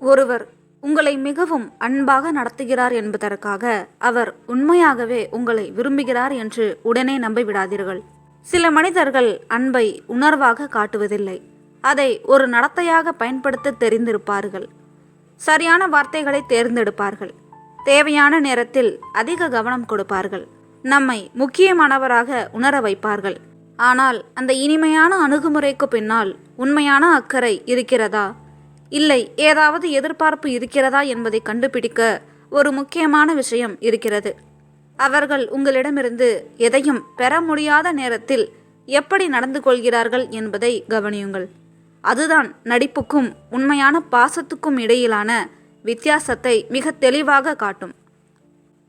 ஒருவர் உங்களை மிகவும் அன்பாக நடத்துகிறார் என்பதற்காக அவர் உண்மையாகவே உங்களை விரும்புகிறார் என்று உடனே நம்பிவிடாதீர்கள். சில மனிதர்கள் அன்பை உணர்வாக காட்டுவதில்லை, அதை ஒரு நடத்தையாக பயன்படுத்த தெரிந்திருப்பார்கள். சரியான வார்த்தைகளை தேர்ந்தெடுப்பார்கள், தேவையான நேரத்தில் அதிக கவனம் கொடுப்பார்கள், நம்மை முக்கியமானவராக உணர வைப்பார்கள். ஆனால் அந்த இனிமையான அணுகுமுறைக்கு பின்னால் உண்மையான அக்கறை இருக்கிறதா, இல்லை ஏதாவது எதிர்பார்ப்பு இருக்கிறதா என்பதை கண்டுபிடிக்க ஒரு முக்கியமான விஷயம் இருக்கிறது. அவர்கள் உங்களிடமிருந்து எதையும் பெற முடியாத நேரத்தில் எப்படி நடந்து கொள்கிறார்கள் என்பதை கவனியுங்கள். அதுதான் நடிப்புக்கும் உண்மையான பாசத்துக்கும் இடையிலான வித்தியாசத்தை மிக தெளிவாக காட்டும்.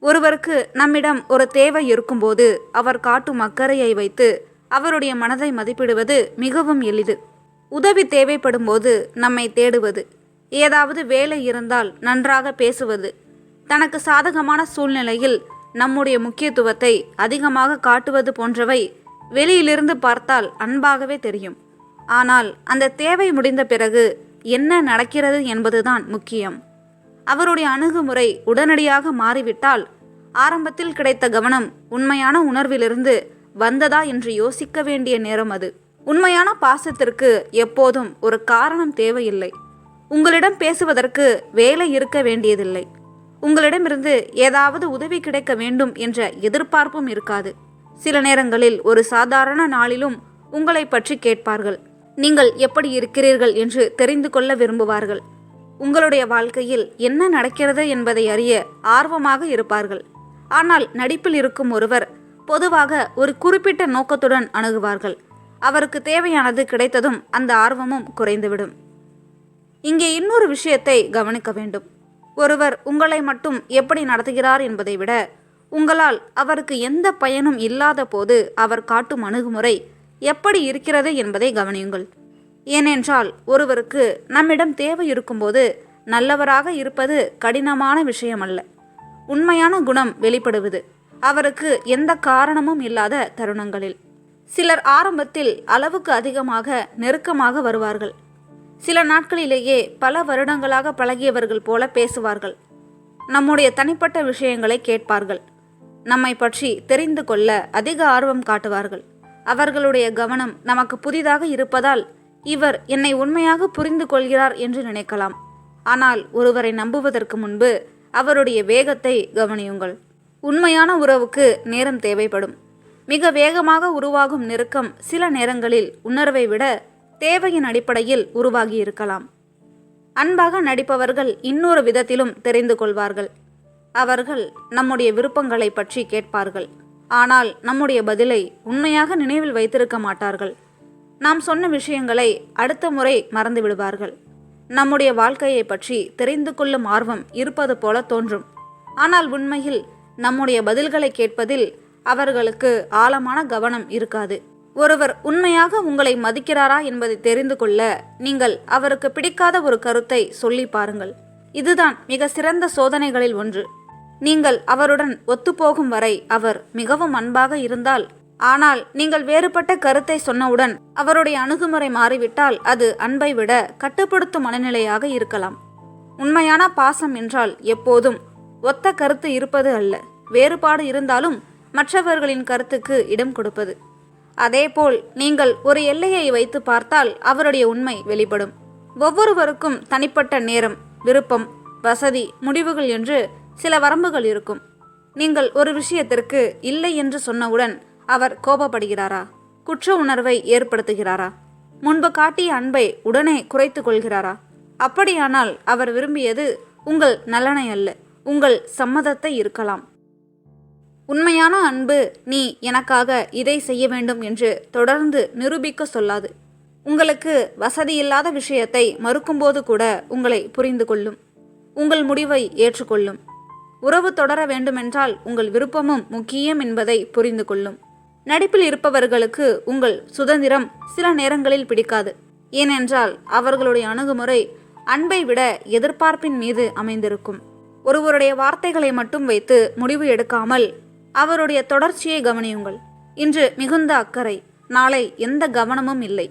ஒருவருக்கு நம்மிடம் ஒரு தேவை இருக்கும்போது அவர் காட்டும் அக்கறையை வைத்து அவருடைய மனதை மதிப்பிடுவது மிகவும் எளிது. உதவி தேவைப்படும் போது நம்மை தேடுவது, ஏதாவது வேலை இருந்தால் நன்றாக பேசுவது, தனக்கு சாதகமான சூழ்நிலையில் நம்முடைய முக்கியத்துவத்தை அதிகமாக காட்டுவது போன்றவை வெளியிலிருந்து பார்த்தால் அன்பாகவே தெரியும். ஆனால் அந்த தேவை முடிந்த பிறகு என்ன நடக்கிறது என்பதுதான் முக்கியம். அவருடைய அணுகுமுறை உடனடியாக மாறிவிட்டால் ஆரம்பத்தில் கிடைத்த கவனம் உண்மையான உணர்விலிருந்து வந்ததா என்று யோசிக்க வேண்டிய நேரம் அது. உண்மையான பாசத்திற்கு எப்போதும் ஒரு காரணம் தேவையில்லை. உங்களிடம் பேசுவதற்கு வேலை இருக்க வேண்டியதில்லை. உங்களிடமிருந்து ஏதாவது உதவி கிடைக்க வேண்டும் என்ற எதிர்பார்ப்பும் இருக்காது. சில நேரங்களில் ஒரு சாதாரண நாளிலும் உங்களை பற்றி கேட்பார்கள். நீங்கள் எப்படி இருக்கிறீர்கள் என்று தெரிந்து கொள்ள விரும்புவார்கள். உங்களுடைய வாழ்க்கையில் என்ன நடக்கிறது என்பதை அறிய ஆர்வமாக இருப்பார்கள். ஆனால் நடிப்பில் இருக்கும் ஒருவர் பொதுவாக ஒரு குறிப்பிட்ட நோக்கத்துடன் அணுகுவார்கள். அவருக்கு தேவையானது கிடைத்ததும் அந்த ஆர்வமும் குறைந்துவிடும். இங்கே இன்னொரு விஷயத்தை கவனிக்க வேண்டும். ஒருவர் உங்களை மட்டும் எப்படி நடத்துகிறார் என்பதை விட உங்களால் அவருக்கு எந்த பயனும் இல்லாத போது அவர் காட்டும் அணுகுமுறை எப்படி இருக்கிறது என்பதை கவனியுங்கள். ஏனென்றால் ஒருவருக்கு நம்மிடம் தேவை இருக்கும்போது நல்லவராக இருப்பது கடினமான விஷயமல்ல. உண்மையான குணம் வெளிப்படுவது அவருக்கு எந்த காரணமும் இல்லாத தருணங்களில். சிலர் ஆரம்பத்தில் அளவுக்கு அதிகமாக நெருக்கமாக வருவார்கள். சில நாட்களிலேயே பல வருடங்களாக பழகியவர்கள் போல பேசுவார்கள். நம்முடைய தனிப்பட்ட விஷயங்களை கேட்பார்கள். நம்மை பற்றி தெரிந்து கொள்ள அதிக ஆர்வம் காட்டுவார்கள். அவர்களுடைய கவனம் நமக்கு புதிதாக இருப்பதால் இவர் என்னை உண்மையாக புரிந்து கொள்கிறார் என்று நினைக்கலாம். ஆனால் ஒருவரை நம்புவதற்கு முன்பு அவருடைய வேகத்தை கவனியுங்கள். உண்மையான உறவுக்கு நேரம் தேவைப்படும். மிக வேகமாக உருவாகும் நெருக்கம் சில நேரங்களில் உணர்வை விட தேவையின் அடிப்படையில் உருவாகி இருக்கலாம். அன்பாக நடிப்பவர்கள் இன்னொரு விதத்திலும் தெரிந்து கொள்வார்கள். அவர்கள் நம்முடைய விருப்பங்களை பற்றி கேட்பார்கள். ஆனால் நம்முடைய பதிலை உண்மையாக நினைவில் வைத்திருக்க மாட்டார்கள். நாம் சொன்ன விஷயங்களை அடுத்த முறை மறந்து விடுவார்கள். நம்முடைய வாழ்க்கையை பற்றி தெரிந்து கொள்ளும் ஆர்வம் இருப்பது போல தோன்றும். ஆனால் உண்மையில் நம்முடைய பதில்களை கேட்பதில் அவர்களுக்கு ஆழமான கவனம் இருக்காது. ஒருவர் உண்மையாக உங்களை மதிக்கிறாரா என்பதை தெரிந்து கொள்ள நீங்கள் அவருக்கு பிடிக்காத ஒரு கருத்தை சொல்லி பாருங்கள். இதுதான் மிக சிறந்த சோதனைகளில் ஒன்று. நீங்கள் அவருடன் ஒத்துப்போகும் வரை அவர் மிகவும் அன்பாக இருந்தால், ஆனால் நீங்கள் வேறுபட்ட கருத்தை சொன்னவுடன் அவருடைய அணுகுமுறை மாறிவிட்டால் அது அன்பை விட கட்டுப்படுத்தும் மனநிலையாக இருக்கலாம். உண்மையான பாசம் என்றால் எப்போதும் ஒத்த கருத்து இருப்பது அல்ல, வேறுபாடு இருந்தாலும் மற்றவர்களின் கருத்துக்கு இடம் கொடுப்பது. அதேபோல் நீங்கள் ஒரு எல்லையை வைத்து பார்த்தால் அவருடைய உண்மை வெளிப்படும். ஒவ்வொருவருக்கும் தனிப்பட்ட நேரம், விருப்பம், வசதி, முடிவுகள் என்று சில வரம்புகள் இருக்கும். நீங்கள் ஒரு விஷயத்திற்கு இல்லை என்று சொன்னவுடன் அவர் கோபப்படுகிறாரா, குற்ற உணர்வை ஏற்படுத்துகிறாரா, முன்பு காட்டிய அன்பை உடனே குறைத்து கொள்கிறாரா? அப்படியானால் அவர் விரும்பியது உங்கள் நலனை அல்ல, உங்கள் சம்மதத்தை இருக்கலாம். உண்மையான அன்பு நீ எனக்காக இதை செய்ய வேண்டும் என்று தொடர்ந்து நிரூபிக்க சொல்லாது. உங்களுக்கு வசதியில்லாத விஷயத்தை மறுக்கும்போது கூட உங்களை புரிந்து கொள்ளும், உங்கள் முடிவை ஏற்றுக்கொள்ளும். உறவு தொடர வேண்டுமென்றால் உங்கள் விருப்பமும் முக்கியம் என்பதை புரிந்து கொள்ளும். நடிப்பில் இருப்பவர்களுக்கு உங்கள் சுதந்திரம் சில நேரங்களில் பிடிக்காது. ஏனென்றால் அவர்களுடைய அணுகுமுறை அன்பை விட எதிர்பார்ப்பின் மீது அமைந்திருக்கும். ஒருவருடைய வார்த்தைகளை மட்டும் வைத்து முடிவு எடுக்காமல் அவருடைய தொடர்ச்சியை கவனியுங்கள். இன்று மிகுந்த அக்கறை, நாளை எந்த கவனமும் இல்லை,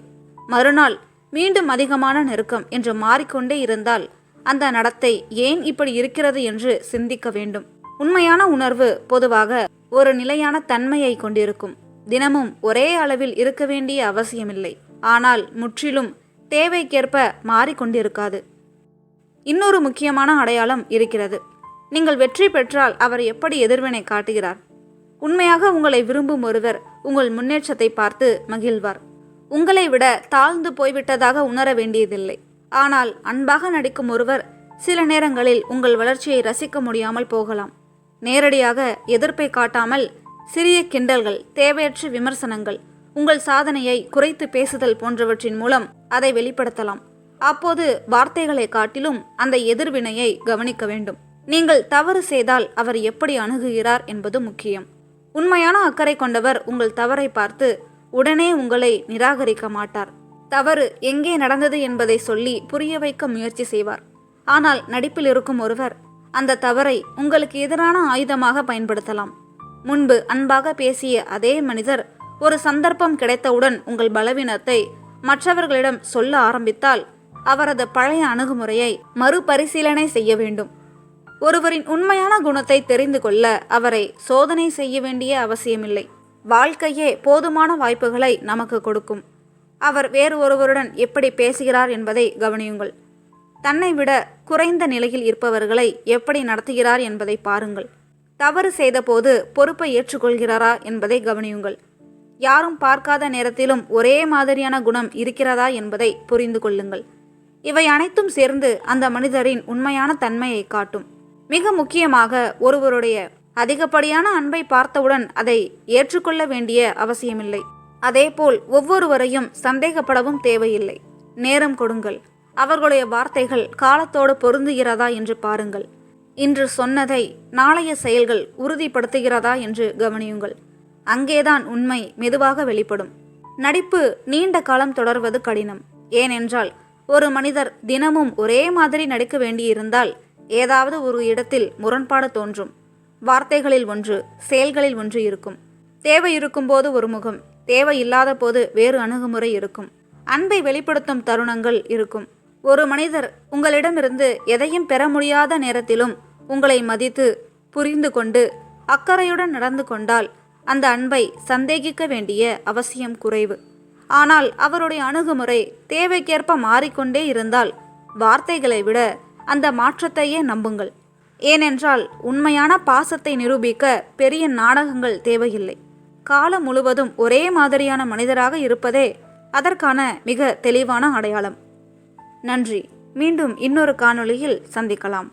மறுநாள் மீண்டும் அதிகமான நெருக்கம் என்று மாறிக்கொண்டே இருந்தால் அந்த நடத்தை ஏன் இப்படி இருக்கிறது என்று சிந்திக்க வேண்டும். உண்மையான உணர்வு பொதுவாக ஒரு நிலையான தன்மையை கொண்டிருக்கும். தினமும் ஒரே அளவில் இருக்க வேண்டிய அவசியமில்லை. ஆனால் முற்றிலும் தேவைக்கேற்ப மாறிக்கொண்டிருக்காது. இன்னொரு முக்கியமான அடையாளம் இருக்கிறது. நீங்கள் வெற்றி பெற்றால் அவர் எப்படி எதிர்வினை காட்டுகிறார்? உண்மையாக உங்களை விரும்பும் ஒருவர் உங்கள் முன்னேற்றத்தை பார்த்து மகிழ்வார். உங்களை விட தாழ்ந்து போய்விட்டதாக உணர வேண்டியதில்லை. ஆனால் அன்பாக நடிக்கும் ஒருவர் சில நேரங்களில் உங்கள் வளர்ச்சியை ரசிக்க முடியாமல் போகலாம். நேரடியாக எதிர்ப்பை காட்டாமல் சிறிய கிண்டல்கள், தேவையற்ற விமர்சனங்கள், உங்கள் சாதனையை குறைத்து பேசுதல் போன்றவற்றின் மூலம் அதை வெளிப்படுத்தலாம். அப்போது வார்த்தைகளை காட்டிலும் அந்த எதிர்வினையை கவனிக்க வேண்டும். நீங்கள் தவறு செய்தால் அவர் எப்படி அணுகுகிறார் என்பது முக்கியம். உண்மையான அக்கறை கொண்டவர் உங்கள் தவறை பார்த்து உடனே உங்களை நிராகரிக்க மாட்டார். தவறு எங்கே நடந்தது என்பதை சொல்லி புரிய வைக்க முயற்சி செய்வார். ஆனால் நடிப்பில் இருக்கும் ஒருவர் அந்த தவறை உங்களுக்கு எதிரான ஆயுதமாக பயன்படுத்தலாம். முன்பு அன்பாக பேசிய அதே மனிதர் ஒரு சந்தர்ப்பம் கிடைத்தவுடன் உங்கள் பலவீனத்தை மற்றவர்களிடம் சொல்ல ஆரம்பித்தால் அவரது பழைய அணுகுமுறையை மறுபரிசீலனை செய்ய வேண்டும். ஒருவரின் உண்மையான குணத்தை தெரிந்து கொள்ள அவரை சோதனை செய்ய வேண்டிய அவசியமில்லை. வாழ்க்கையே போதுமான வாய்ப்புகளை நமக்கு கொடுக்கும். அவர் வேறு ஒருவருடன் எப்படி பேசுகிறார் என்பதை கவனியுங்கள். தன்னை விட குறைந்த நிலையில் இருப்பவர்களை எப்படி நடத்துகிறார் என்பதை பாருங்கள். தவறு செய்தபோது பொறுப்பை ஏற்றுக்கொள்கிறாரா என்பதை கவனியுங்கள். யாரும் பார்க்காத நேரத்திலும் ஒரே மாதிரியான குணம் இருக்கிறதா என்பதை புரிந்து கொள்ளுங்கள். இவை அனைத்தும் சேர்ந்து அந்த மனிதரின் உண்மையான தன்மையை காட்டும். மிக முக்கியமாக ஒருவருடைய அதிகப்படியான அன்பை பார்த்தவுடன் அதை ஏற்றுக்கொள்ள வேண்டிய அவசியமில்லை. அதேபோல் ஒவ்வொருவரையும் சந்தேகப்படவும் தேவையில்லை. நேரம் கொடுங்கள். அவர்களுடைய வார்த்தைகள் காலத்தோடு பொருந்துகிறதா என்று பாருங்கள். இன்று சொன்னதை நாளைய செயல்கள் உறுதிப்படுத்துகிறதா என்று கவனியுங்கள். அங்கேதான் உண்மை மெதுவாக வெளிப்படும். நடிப்பு நீண்ட காலம் தொடர்வது கடினம். ஏனென்றால் ஒரு மனிதர் தினமும் ஒரே மாதிரி நடிக்க வேண்டியிருந்தால் ஏதாவது ஒரு இடத்தில் முரண்பாடு தோன்றும். வார்த்தைகளில் ஒன்று, செயல்களில் ஒன்று இருக்கும். தேவை இருக்கும்போது ஒரு முகம், தேவை இல்லாத போது வேறு அணுகுமுறை இருக்கும். அன்பை வெளிப்படுத்தும் தருணங்கள் இருக்கும். ஒரு மனிதர் உங்களிடமிருந்து எதையும் பெற முடியாத நேரத்திலும் உங்களை மதித்து புரிந்து கொண்டு அக்கறையுடன் நடந்து கொண்டால் அந்த அன்பை சந்தேகிக்க வேண்டிய அவசியம் குறைவு. ஆனால் அவருடைய அணுகுமுறை தேவைக்கேற்ப மாறிக்கொண்டே இருந்தால் வார்த்தைகளை விட அந்த மாற்றத்தையே நம்புங்கள். ஏனென்றால் உண்மையான பாசத்தை நிரூபிக்க பெரிய நாடகங்கள் தேவையில்லை. காலம் முழுவதும் ஒரே மாதிரியான மனிதராக இருப்பதே அதற்கான மிக தெளிவான அடையாளம். நன்றி. மீண்டும் இன்னொரு காணொளியில் சந்திக்கலாம்.